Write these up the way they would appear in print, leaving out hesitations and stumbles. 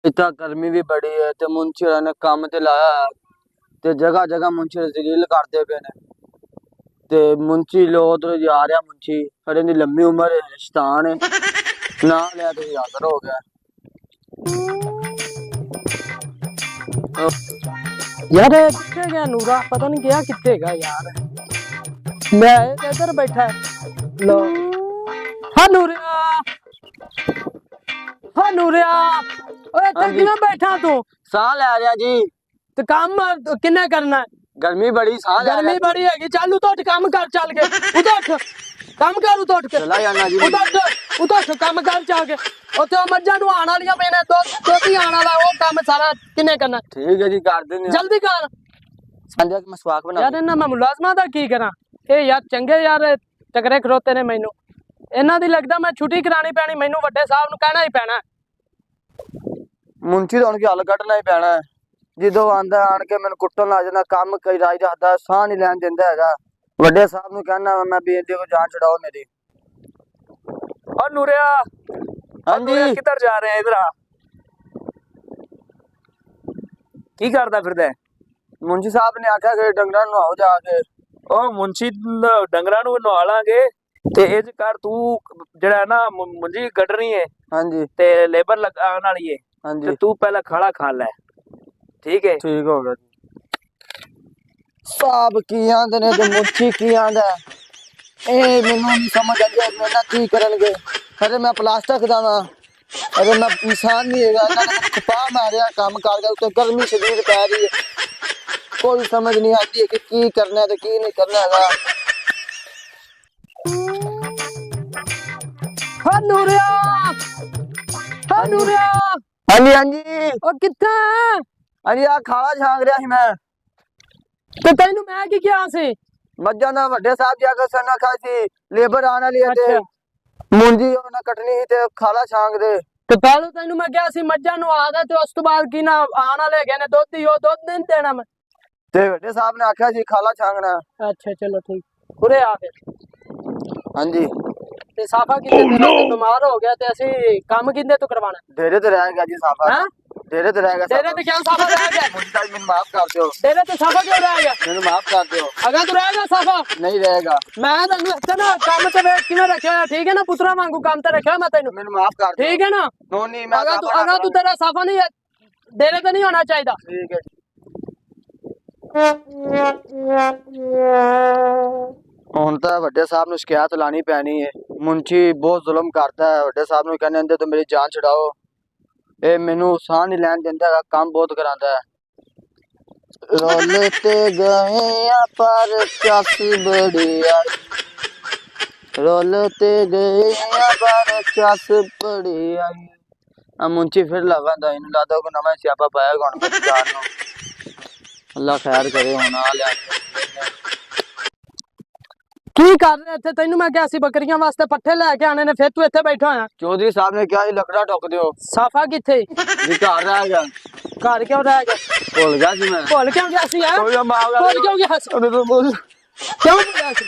इतना गर्मी भी बड़ी है ते मुंशी ने काम ते लाया है ते जगह जगह मुंशी जलील करते पे ने ते मुंशी लो उधर जा रहा मुंशी खड़े दी लंबी उम्र है शैतान है ना लिया तो हाजिर हो गया। यार ये कितने गया नूरा पता नहीं गया कितने गया यार। मैं इधर बैठा है लो। हाँ नूरिया हाँ नूरिया ओए हाँ इतना जी किवें बैठा तू साह ले रहा जी। ते काम किन्ने करना है। गर्मी बड़ी साह ले गर्मी रहा बड़ी हैगी चल उठ उठ काम कर चल के उठ उठ काम कर उठ उठ के चला जाना जी। उठ उठ काम कर चल के ਉੱਥੇ ਉਹ ਮੱਝਾਂ ਨੂੰ ਆਣ ਵਾਲੀਆਂ ਪਈਆਂ ਨੇ ਦੁੱਧ ਹੀ ਆਣ ਵਾਲਾ ਉਹ ਕੰਮ ਸਾਰਾ ਕਿੰਨੇ ਕਰਨਾ। ठीक है जी कर देने ਜਲਦੀ ਕਰ संध्या की मसवाक बना ਯਾਰ ਇਹਨਾਂ ਮੈਂ ਮੁਲਾਜ਼ਮਾਂ ਦਾ ਕੀ ਕਰਾਂ। ਇਹ ਯਾਰ ਚੰਗੇ ਯਾਰ ਟਕਰੇ ਖਲੋਤੇ ਨੇ ਮੈਨੂੰ ਇਹਨਾਂ ਦੀ ਲੱਗਦਾ ਮੈਂ ਛੁੱਟੀ ਕਰਾਣੀ ਪੈਣੀ ਮੈਨੂੰ ਵੱਡੇ ਸਾਹਿਬ ਨੂੰ ਕਹਿਣਾ ਹੀ ਪੈਣਾ। मुंशी तो उनकी हल कटना ही पैना है ਜਦੋਂ ਆਂਦਾ ਆਣ ਕੇ ਮੈਨੂੰ ਕੁੱਟਣ ਲੱਗ ਜਾਂਦਾ ਕੰਮ ਕਈ ਰਾਜ ਰੱਖਦਾ ਸਾਹ ਨਹੀਂ ਲੈਣ ਦਿੰਦਾ ਹੈਗਾ। ਵੱਡੇ ਸਾਹਿਬ ਨੂੰ ਕਹਿਣਾ ਮੈਂ ਬੇਨਤੀ ਕੋ ਜਾਨ ਛਡਾਓ ਮੇਰੀ। और नूरिया हाँ जी किधर जा रहे हैं इधर की करदा फिरदा मुंशी साहब ने आख्या कि डंगरां ਨੂੰ ਨਹਾਓ ਜਾ ਕੇ। ਉਹ ਮੁੰਸ਼ੀ ਡੰਗਰਾਂ ਨੂੰ ਨਵਾਲਾਂਗੇ ਤੇ ਇਹ ਚ ਕਰ ਤੂੰ ਜਿਹੜਾ ਨਾ ਮੁੰਜੀ ਕੱਢਣੀ ਹੈ ਹਾਂਜੀ ਤੇ ਲੇਬਰ ਲਗਾਉਣ ਵਾਲੀ ਹੈ ਹਾਂਜੀ ਤੇ ਤੂੰ ਪਹਿਲਾਂ ਖਾਲਾ ਖਾ ਲੈ ਠੀਕ ਹੈ। ਠੀਕ ਹੋ ਗਿਆ ਜੀ। ਸਾਹਬ ਕੀ ਆਂਦੇ ਨੇ ਤੇ ਮੁੰਸ਼ੀ ਕੀ ਆਂਦਾ ਇਹ ਮੈਨੂੰ ਨਹੀਂ ਸਮਝ ਆਉਂਦਾ ਮੈਂ ਨਾ ਕੀ ਕਰਨਗੇ। ਅਰੇ ਮੈਂ ਪਲਾਸਟਿਕ ਦਾ ਵਾਂ अरे मैं इंसान नहीं है छुपा मारिया काम कर गया तो गर्मी शदीद पै रही है कोई समझ नहीं आती है कि की करना है तो की नहीं करना है। हाँ नूरिया हाँ नूरिया हाँ जी हाँ जी ਉਹ ਕਿੱਥੇ ਹੈ हाँ जी आ खाला झांक रहा मैं ਤੇ ਤੈਨੂੰ ਮੈਂ ਕੀ ਕਿਹਾ ਸੀ मज्जा ना वड्डे साहब जाकर सना खाई थी लेबर आने लिए थे मुंजी ना कटनी ते खाला छांग दे ਤੇ ਪਹਿਲਾਂ ਤੈਨੂੰ ਮੈਂ ਕਿਹਾ ਸੀ ਮੱਝਾਂ ਨੂੰ ਆ ਗਿਆ ਤੇ ਉਸ ਤੋਂ ਬਾਅਦ ਕੀ ਨਾ ਆਣ ਵਾਲੇ ਗਏ ਨੇ ਦੁੱਧ ਹੀ ਉਹ ਦੁੱਧ ਨਹੀਂ ਦੇਣਾ ਮੈਂ ते वड्डे साहब ने आख्या जी खाला छांगना। ਅੱਛਾ ਚਲੋ ਠੀਕ ਉਰੇ ਆ ਫਿਰ हाँ जी ਤੇ ਸਾਫਾ ਕਿੰਨੇ ਤੇਰਾ ਤੇ ਬਿਮਾਰ ਹੋ ਗਿਆ ਤੇ ਅਸੀਂ ਕੰਮ ਕਿੰਨੇ ਤੋਂ ਕਰਵਾਣਾ डेरे ते रह गया जी साफा हैं डेरे ते रह गया ਤੇਰੇ ਤੇ ਕਿਉਂ ਸਾਫਾ ਰਹਿ ਗਿਆ मुंशी साहब मैंने माफ कर दो ਤੇਰੇ ਤੇ ਸਾਫਾ ਕਿਉਂ ਰਹਿ ਗਿਆ मैंने माफ कर दो ਅਗਾ ਤੂੰ ਰਹਿ ਗਿਆ ਸਾਫਾ नहीं रहेगा ਮੈਂ ਤੈਨੂੰ ਇੱਥੇ ਨਾ ਕੰਮ ਤੇ ਵੇਖ ਕਿਵੇਂ ਰੱਖਿਆ ਹੋਇਆ ਠੀਕ ਹੈ ਨਾ ਪੁੱਤਰਾ ਵਾਂਗੂ ਕੰਮ ਤੇ ਰੱਖਿਆ ਮੈਂ ਤੈਨੂੰ मैंने माफ कर दो ਠੀਕ ਹੈ ਨਾ नो नहीं मैं ਅਗਾ ਤੂੰ ਤੇਰਾ ਸਾਫਾ ਨਹੀਂ ਹੈ ਡੇਰੇ ਤੇ ਨਹੀਂ ਹੋਣਾ ਚਾਹੀਦਾ। ठीक है ਹੁਣ ਤਾਂ ਵੱਡੇ ਸਾਹਿਬ ਨੂੰ ਸ਼ਿਕਾਇਤ ਲਾਣੀ ਪੈਣੀ ਹੈ। ਮੁੰਸ਼ੀ ਬਹੁਤ ਜ਼ੁਲਮ ਕਰਦਾ ਹੈ ਵੱਡੇ ਸਾਹਿਬ ਨੂੰ ਕਹਿੰਦੇ ਹੁੰਦੇ ਤੂੰ ਮੇਰੀ ਜਾਨ ਛਡਾਓ ਇਹ ਮੈਨੂੰ ਸਾਹ ਨਹੀਂ ਲੈਣ ਦਿੰਦਾ ਹੈਗਾ ਕੰਮ ਬਹੁਤ ਕਰਾਂਦਾ ਹੈ। ਰੋਲ ਤੇ ਗਏ ਆ ਪਰ ਚੱਸ ਬੜੀ ਆਈ ਰੋਲ ਤੇ ਗਏ ਆ ਪਰ ਚੱਸ ਬੜੀ ਆਈ ਆ ਮੁੰਸ਼ੀ ਫਿਰ ਲਗਾਂਦਾ ਇਹਨੂੰ ਲੱਗਦਾ ਕੋਈ ਨਵਾਂ ਸਿਆਪਾ ਪਾਇਆ ਹੁਣ ਮੇਰੀ ਜਾਨ ਨੂੰ। ਅੱਲਾ ਖੈਰ ਕਰੇ ਹੁਣ ਆ ਲਿਆ ਕੀ ਕਰ ਰਿਹਾ ਇੱਥੇ ਤੈਨੂੰ ਮੈਂ ਕਿਹਾ ਸੀ ਬੱਕਰੀਆਂ ਵਾਸਤੇ ਪੱਠੇ ਲੈ ਕੇ ਆਣੇ ਨੇ ਫਿਰ ਤੂੰ ਇੱਥੇ ਬੈਠਾ ਹੋਇਆ। ਚੌਧਰੀ ਸਾਹਿਬ ਨੇ ਕਿਹਾ ਸੀ ਲੱਕੜਾ ਠੋਕ ਦਿਓ ਸਾਫਾ ਕਿੱਥੇ ਜੀ ਘਰ ਰਹਿ ਗਿਆ ਘਰ ਕਿਉਂ ਰਹਿ ਗਿਆ ਭੁੱਲ ਗਿਆ ਸੀ ਮੈਂ ਭੁੱਲ ਕਿਉਂ ਗਿਆ ਸੀ ਹੈ ਕੋਈ ਮਾਂ ਭੁੱਲ ਕਿਉਂ ਗਿਆ ਸੀ ਉਹਨੇ ਤਾਂ ਬੋਲ ਕਿਉਂ ਭੁੱਲਿਆ ਸੀ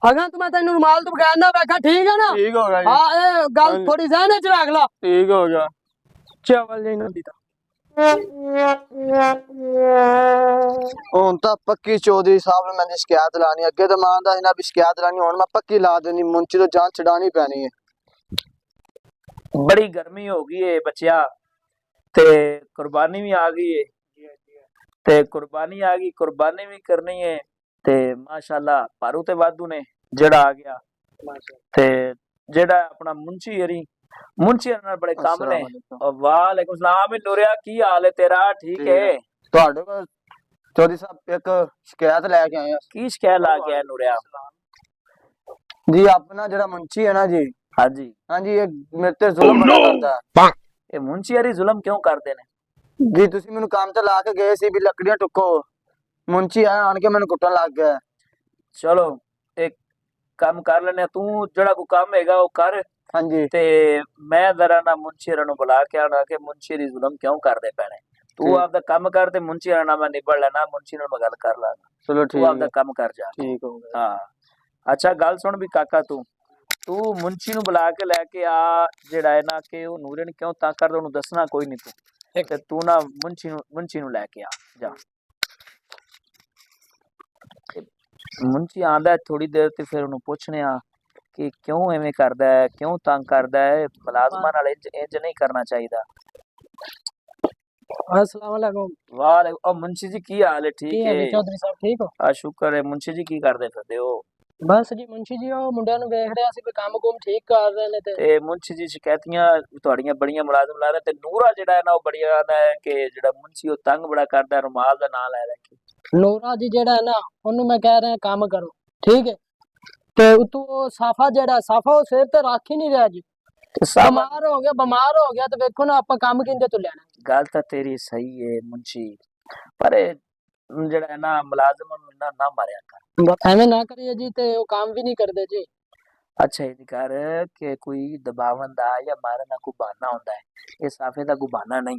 ਅਗਾ ਤੂੰ ਮੈਂ ਤੈਨੂੰ ਰੁਮਾਲ ਤੋਂ ਬਗੈਰ ਨਾ ਬੈਠਾ ਠੀਕ ਹੈ ਨਾ। ਠੀਕ ਹੋ ਗਿਆ ਜੀ ਹਾਂ ਇਹ ਗੱਲ ਥੋੜੀ ਜ਼ਹਿਨ ਚ ਰੱਖ ਲਾ ਠੀਕ ਹੋ ਗਿਆ ਚਾਵਲ ਨਹੀਂ ਨਦੀ ਦਾ ਹੁਣ ਤਾਂ ਪੱਕੀ ਚੌਧਰੀ ਸਾਹਿਬ ਨੇ ਮੈਨੂੰ ਸ਼ਿਕਾਇਤ ਲਾਣੀ ਅੱਗੇ ਤਾਂ ਮੰਨਦਾ ਸੀ ਨਾ ਵੀ ਸ਼ਿਕਾਇਤ ਲਾਣੀ ਹੁਣ ਮੈਂ ਪੱਕੀ ਲਾ ਦੇਣੀ ਮੁੰਚੀ ਤੋਂ ਜਾਨ ਛਡਾਣੀ ਪੈਣੀ ਹੈ। बड़ी गर्मी हो गई है बच्चा ते कुर्बानी भी आ गई है ते कुर्बानी आ गई कुर्बानी भी करनी है ते माशाल्लाह पारू ते वादू ने जेड़ा आ गया ते जेड़ा अपना मुंशी हरी मुंशी नाल बड़े काम ने वालेकुम सलाम नूरिया की हाल है तेरा ठीक है ਤੁਹਾਡੇ ਕੋਲ ਚੌਧਰੀ ਸਾਹਿਬ ਇੱਕ ਸ਼ਿਕਾਇਤ ਲੈ ਕੇ ਆਏ ਆ की शिकायत ला गया नूरिया ਜੀ ਆਪਣਾ ਜਿਹੜਾ ਮੁੰਚੀ ਹੈ ਨਾ ਜੀ हाँ जी ਹਾਂਜੀ ਇਹ ਮੇਰੇ ਤੇ ਜ਼ੁਲਮ ਬੜਾ ਕਰਦਾ ਹੈ। ये मुंशी हरी जुल्म क्यों करते ने ਜੀ ਤੁਸੀਂ ਮੈਨੂੰ ਕੰਮ ਤੇ ਲਾ ਕੇ ਗਏ ਸੀ ਵੀ ਲੱਕੜੀਆਂ ਟੁੱਕੋ ਮੁੰਚੀ ਆਇਆ ਆਣ ਕੇ ਮੈਨੂੰ ਕੁੱਟਣ ਲੱਗ ਗਿਆ। चलो एक काम कर लेने तू जेड़ा को काम हैगा वो कर ਹਾਂਜੀ ते मैं जरा ना मुंशी हरा नु बुला के आना के मुंशी हरी जुल्म क्यों करदे पैने तू आपदा काम कर ते मुंशी हरा नाल मैं निबड़ लेना मुंशी नाल मैं गल कर लांगा ਚਲੋ तू ਠੀਕ आपदा ਹੈ काम कर जा ਠੀਕ ਹੋ ਗਿਆ। हाँ अच्छा गल सुन भी काका तू ਤੂੰ ਮੁੰਸ਼ੀ ਨੂੰ ਬੁਲਾ ਕੇ ਲੈ ਕੇ ਆ, ਜਿਹੜਾ ਹੈ ਨਾ ਕਿ ਉਹ ਨੂਰੇ ਨੇ ਕਿਉਂ ਤਾਂ ਕਰਦਾ ਉਹਨੂੰ ਦੱਸਣਾ ਕੋਈ ਨਹੀਂ ਤੂੰ, ਤੇ ਤੂੰ ਨਾ ਮੁੰਸ਼ੀ ਨੂੰ ਲੈ ਕੇ ਆ ਜਾ। ਮੁੰਸ਼ੀ ਆਂਦਾ ਥੋੜੀ ਦੇਰ ਤੇ ਫਿਰ ਉਹਨੂੰ ਪੁੱਛਣੇ ਆ ਕਿ ਕਿਉਂ ਐਵੇਂ ਕਰਦਾ ਹੈ, ਕਿਉਂ ਤੰਗ ਕਰਦਾ ਹੈ, ਮੁਲਾਜ਼ਮਾਂ ਨਾਲ ਇੰਜ ਨਹੀਂ ਕਰਨਾ ਚਾਹੀਦਾ। अस्सलाम वालेकुम। ਵਾਹ ਉਹ ਮੁੰਸ਼ੀ ਜੀ ਕੀ ਹਾਲ ਹੈ? ਠੀਕ है ਹੈ चौधरी साहब ठीक हो? ਆ ਸ਼ੁਕਰ ਹੈ। ਮੁੰਸ਼ੀ ਜੀ ਕੀ ਕਰਦੇ ਫਿਰਦੇ ਹੋ? बस जी मुंशी जी ਉਹ ਮੁੰਡਿਆਂ ਨੂੰ ਵੇਖ ਰਿਹਾ ਸੀ ਵੀ ਕੰਮ ਕੁਮ ਠੀਕ ਕਰ ਰਹੇ ਨੇ ਤੇ ਤੇ ਮੁੰਸ਼ੀ ਜੀ ਸ਼ਿਕਾਇਤੀਆਂ ਤੁਹਾਡੀਆਂ ਬੜੀਆਂ ਮੁਲਾਜ਼ਮ ਲਾ ਰਹੇ ਤੇ ਨੂਰਾ ਜਿਹੜਾ ਹੈ ਨਾ ਉਹ ਬੜੀਆਂ ਆਦਾ ਹੈ ਕਿ ਜਿਹੜਾ ਮੁੰਸ਼ੀ ਉਹ ਤੰਗ ਬੜਾ ਕਰਦਾ, ਰੁਮਾਲ ਦਾ ਨਾਂ ਲੈ ਲੈ ਕੇ। ਨੂਰਾ ਜੀ ਜਿਹੜਾ ਹੈ ਨਾ ਉਹਨੂੰ ਮੈਂ ਕਹਿ ਰਿਹਾ ਕੰਮ ਕਰੋ ਠੀਕ ਹੈ, ਤੇ ਉਤੋਂ ਉਹ ਸਾਫਾ ਜਿਹੜਾ ਸਾਫਾ ਉਹ ਸਿਰ ਤੇ ਰੱਖ ਹੀ ਨਹੀਂ ਰਿਹਾ ਜੀ, ਤੇ ਸਾਬ ਬਿਮਾਰ ਹੋ ਗਿਆ ਤੇ ਵੇਖੋ ਨਾ ਆਪਾਂ ਕੰਮ ਕਿੰਦੇ ਤੋਂ ਲੈਣਾ। ਗੱਲ ਤਾਂ ਤੇਰੀ ਸਹੀ ਹੈ ਮੁੰਸ਼ੀ, ਪਰ ਇਹ ਜਿਹੜਾ ਹੈ ਨਾ ਮੁਲਾਜ਼ਮ ਨੂੰ ਇੰਨਾ ਨਾ ਮਾਰਿਆ ਕਰ। ਐਵੇਂ ਨਾ ਕਰੀਏ ਜੀ, ਤੇ ਉਹ ਕੰਮ ਵੀ ਨਹੀਂ ਕਰਦੇ ਜੀ। ਅੱਛਾ ਇਹ ਕਰ ਕਿ ਕੋਈ ਦਬਾਵਨ ਦਾ ਜਾਂ ਮਾਰਨ ਦਾ ਕੋਈ ਬਹਾਨਾ ਹੁੰਦਾ ਹੈ, ਇਹ ਸਾਫੇ ਦਾ ਕੋਈ ਬਹਾਨਾ ਨਹੀਂ।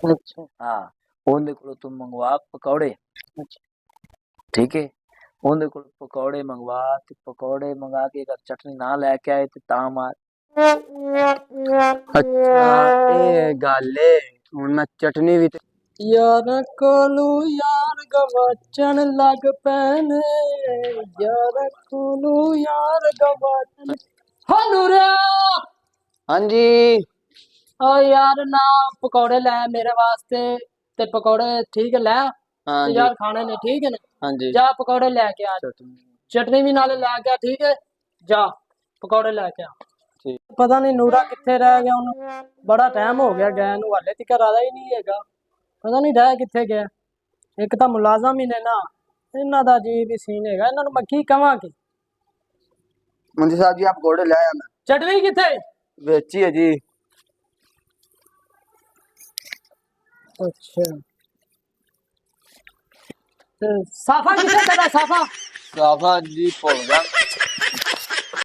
ਅੱਛਾ ਹਾਂ ਉਹਦੇ ਕੋਲੋਂ ਤੂੰ ਮੰਗਵਾ ਪਕੌੜੇ, ਠੀਕ ਹੈ, ਉਹਦੇ ਕੋਲ ਪਕੌੜੇ ਮੰਗਵਾ ਤੇ ਪਕੌੜੇ ਮੰਗਾ ਕੇ ਅਗਰ ਚਟਨੀ ਨਾ ਲੈ ਕੇ ਆਏ ਤੇ ਤਾਂ ਮਾਰ। ਅੱਛਾ ਇਹ ਗੱਲ ਏ, ਹੁਣ ਮੈਂ ਚਟਨੀ ਵੀ ਯਾਰ ਕੋਲੂ ਯਾਰ ਗਵਾਚਣ ਲੱਗ ਪੈਣੇ, ਯਾਰ ਕੋਲੂ ਯਾਰ ਗਵਾਚਣ। ਹੋ ਨੂਰਿਆ ਹਾਂਜੀ ਓ ਯਾਰ ਨਾ ਪਕੌੜੇ ਲੈ ਮੇਰੇ ਵਾਸਤੇ, ਤੇ ਪਕੌੜੇ ਠੀਕ ਹੈ ਲੈ, ਤੇ ਹਾਂਜੀ ਯਾਰ ਖਾਣੇ ਨੇ ਠੀਕ ਹੈ ਨਾ, ਹਾਂਜੀ ਜਾ ਪਕੌੜੇ ਲੈ ਕੇ ਆ, ਚਟਨੀ ਵੀ ਨਾਲੇ ਲੈ ਕੇ ਆ ਠੀਕ ਹੈ, ਜਾ ਪਕੌੜੇ ਲੈ ਕੇ ਆ। ਠੀਕ। ਪਤਾ ਨਹੀਂ ਨੂਰਾ ਕਿੱਥੇ ਰਹਿ ਗਿਆ, ਉਹਨੂੰ ਬੜਾ ਟਾਈਮ ਹੋ ਗਿਆ ਗਏ ਨੂੰ, ਹਾਲੇ ਤੱਕ ਆਦਾ ਹੀ ਨਹੀਂ ਹੈਗਾ, ਪਤਾ ਨਹੀਂ ਰਹਿ ਕਿੱਥੇ ਗਿਆ। ਇੱਕ ਤਾਂ ਮੁਲਾਜ਼ਮ ਹੀ ਨੇ ਨਾ, ਇਹਨਾਂ ਦਾ ਅਜੀਬ ਹੀ ਸੀਨ ਹੈਗਾ, ਇਹਨਾਂ ਨੂੰ ਮੈਂ ਕੀ ਕਵਾਂ ਕਿ मुंशी साहब जी आप घोड़े ले आया मैं ਚਟਨੀ ਕਿੱਥੇ? बेची है जी। ਅੱਛਾ ਤੇ ਸਾਫਾ ਕਿੱਥੇ ਤੇਰਾ ਸਾਫਾ? साफा जी भूल गया